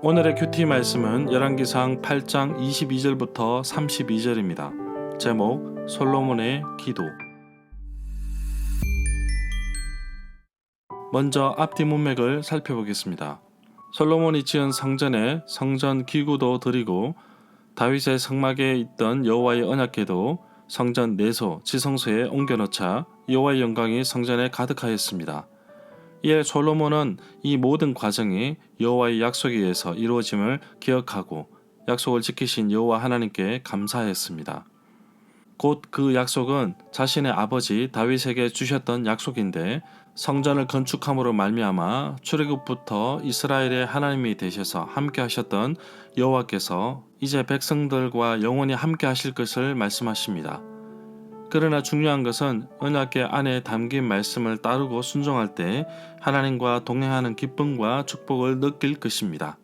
오늘의 큐티 말씀은 열왕기상 8장 22절부터 32절입니다. 제목 솔로몬의 기도. 먼저 앞뒤 문맥을 살펴보겠습니다. 솔로몬이 지은 성전에 성전 기구도 드리고 다윗의 성막에 있던 여호와의 언약궤도 성전 내소 지성소에 옮겨놓자 여호와의 영광이 성전에 가득하였습니다. 이에 솔로몬은 이 모든 과정이 여호와의 약속에 의해서 이루어짐을 기억하고 약속을 지키신 여호와 하나님께 감사했습니다. 곧 그 약속은 자신의 아버지 다윗에게 주셨던 약속인데 성전을 건축함으로 말미암아 출애굽부터 이스라엘의 하나님이 되셔서 함께 하셨던 여호와께서 이제 백성들과 영원히 함께 하실 것을 말씀하십니다. 그러나 중요한 것은 언약궤 안에 담긴 말씀을 따르고 순종할 때 하나님과 동행하는 기쁨과 축복을 느낄 것입니다.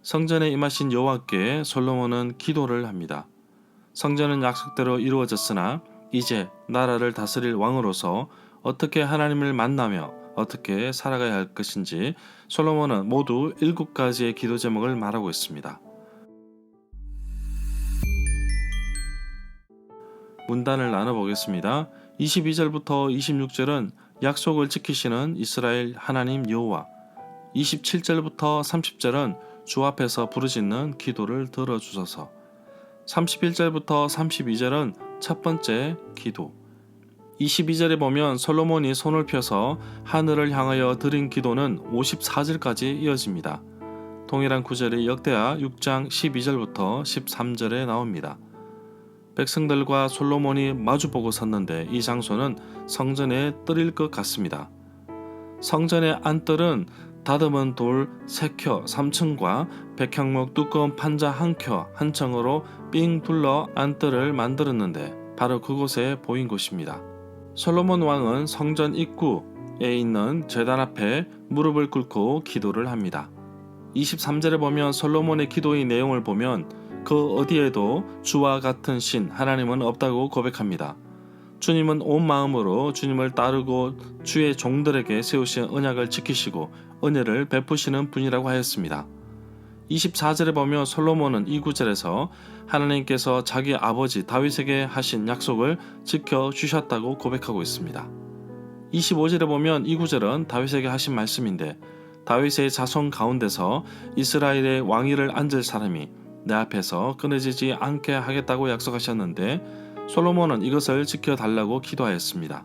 성전에 임하신 여호와께 솔로몬은 기도를 합니다. 성전은 약속대로 이루어졌으나 이제 나라를 다스릴 왕으로서 어떻게 하나님을 만나며 어떻게 살아가야 할 것인지 솔로몬은 모두 7가지의 기도 제목을 말하고 있습니다. 문단을 나눠보겠습니다. 22절부터 26절은 약속을 지키시는 이스라엘 하나님 여호와, 27절부터 30절은 주 앞에서 부르짖는 기도를 들어주소서, 31절부터 32절은 첫 번째 기도, 22절에 보면 솔로몬이 손을 펴서 하늘을 향하여 드린 기도는 54절까지 이어집니다. 동일한 구절이 역대하 6장 12절부터 13절에 나옵니다. 백성들과 솔로몬이 마주보고 섰는데 이 장소는 성전의 뜰일 것 같습니다. 성전의 안뜰은 다듬은 돌 3켜 3층과 백향목 두꺼운 판자 1켜 1층으로 삥 둘러 안뜰을 만들었는데 바로 그곳에 보인 곳입니다. 솔로몬 왕은 성전 입구에 있는 제단 앞에 무릎을 꿇고 기도를 합니다. 23절에 보면 솔로몬의 기도의 내용을 보면 그 어디에도 주와 같은 신 하나님은 없다고 고백합니다. 주님은 온 마음으로 주님을 따르고 주의 종들에게 세우신 언약을 지키시고 은혜를 베푸시는 분이라고 하였습니다. 24절에 보면 솔로몬은 이 구절에서 하나님께서 자기 아버지 다윗에게 하신 약속을 지켜주셨다고 고백하고 있습니다. 25절에 보면 이 구절은 다윗에게 하신 말씀인데 다윗의 자손 가운데서 이스라엘의 왕위를 앉을 사람이 내 앞에서 끊어지지 않게 하겠다고 약속하셨는데 솔로몬은 이것을 지켜달라고 기도하였습니다.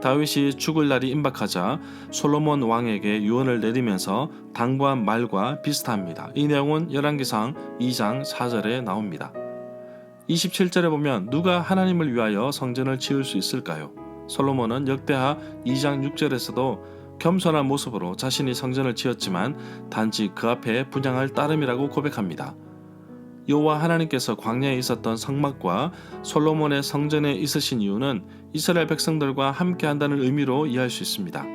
다윗이 죽을 날이 임박하자 솔로몬 왕에게 유언을 내리면서 당부한 말과 비슷합니다. 이 내용은 열왕기상 2장 4절에 나옵니다. 27절에 보면 누가 하나님을 위하여 성전을 지을 수 있을까요? 솔로몬은 역대하 2장 6절에서도 겸손한 모습으로 자신이 성전을 지었지만 단지 그 앞에 분향할 따름이라고 고백합니다. 여호와 하나님께서 광야에 있었던 성막과 솔로몬의 성전에 있으신 이유는 이스라엘 백성들과 함께 한다는 의미로 이해할 수 있습니다.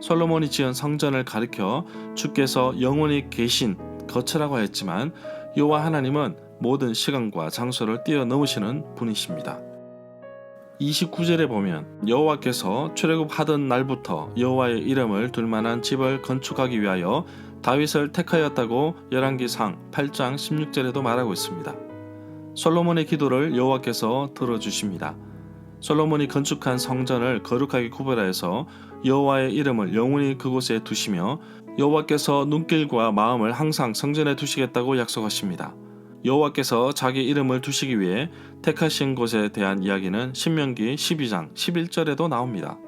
솔로몬이 지은 성전을 가리켜 주께서 영원히 계신 거처라고 하였지만 여호와 하나님은 모든 시간과 장소를 뛰어넘으시는 분이십니다. 29절에 보면 여호와께서 출애굽하던 날부터 여호와의 이름을 둘 만한 집을 건축하기 위하여 다윗을 택하였다고 열왕기상 8장 16절에도 말하고 있습니다. 솔로몬의 기도를 여호와께서 들어주십니다. 솔로몬이 건축한 성전을 거룩하게 구별하여서 여호와의 이름을 영원히 그곳에 두시며 여호와께서 눈길과 마음을 항상 성전에 두시겠다고 약속하십니다. 여호와께서 자기 이름을 두시기 위해 택하신 곳에 대한 이야기는 신명기 12장 11절에도 나옵니다.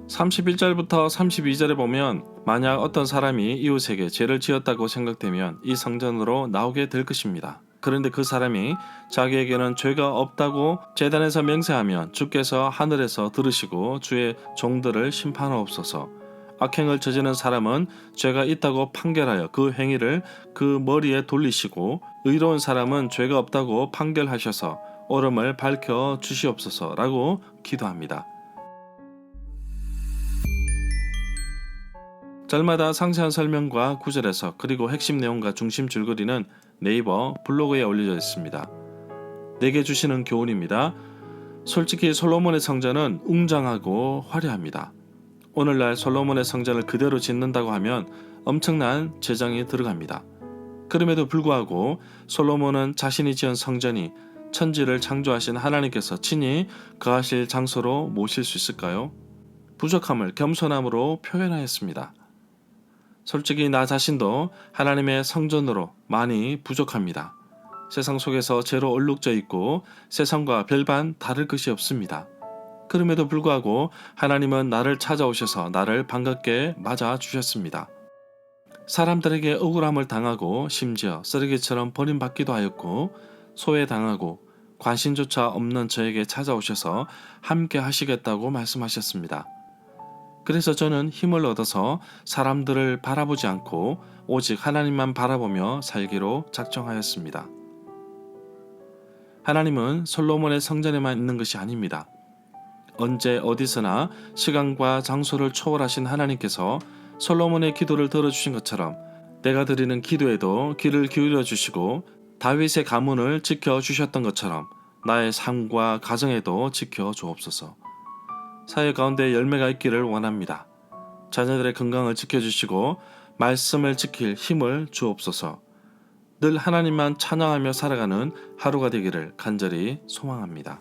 31절부터 32절에 보면 만약 어떤 사람이 이웃에게 죄를 지었다고 생각되면 이 성전으로 나오게 될 것입니다. 그런데 그 사람이 자기에게는 죄가 없다고 제단에서 맹세하면 주께서 하늘에서 들으시고 주의 종들을 심판하옵소서. 악행을 저지른 사람은 죄가 있다고 판결하여 그 행위를 그 머리에 돌리시고 의로운 사람은 죄가 없다고 판결하셔서 옳음을 밝혀 주시옵소서라고 기도합니다. 절마다 상세한 설명과 구절에서 그리고 핵심 내용과 중심 줄거리는 네이버 블로그에 올려져 있습니다. 내게 주시는 교훈입니다. 솔직히 솔로몬의 성전은 웅장하고 화려합니다. 오늘날 솔로몬의 성전을 그대로 짓는다고 하면 엄청난 재정이 들어갑니다. 그럼에도 불구하고 솔로몬은 자신이 지은 성전이 천지를 창조하신 하나님께서 친히 거하실 장소로 모실 수 있을까요? 부족함을 겸손함으로 표현하였습니다. 솔직히 나 자신도 하나님의 성전으로 많이 부족합니다. 세상 속에서 죄로 얼룩져 있고 세상과 별반 다를 것이 없습니다. 그럼에도 불구하고 하나님은 나를 찾아오셔서 나를 반갑게 맞아 주셨습니다. 사람들에게 억울함을 당하고 심지어 쓰레기처럼 버림받기도 하였고 소외당하고 관심조차 없는 저에게 찾아오셔서 함께 하시겠다고 말씀하셨습니다. 그래서 저는 힘을 얻어서 사람들을 바라보지 않고 오직 하나님만 바라보며 살기로 작정하였습니다. 하나님은 솔로몬의 성전에만 있는 것이 아닙니다. 언제 어디서나 시간과 장소를 초월하신 하나님께서 솔로몬의 기도를 들어주신 것처럼 내가 드리는 기도에도 귀를 기울여 주시고 다윗의 가문을 지켜주셨던 것처럼 나의 삶과 가정에도 지켜주옵소서. 사회 가운데 열매가 있기를 원합니다. 자녀들의 건강을 지켜주시고 말씀을 지킬 힘을 주옵소서. 늘 하나님만 찬양하며 살아가는 하루가 되기를 간절히 소망합니다.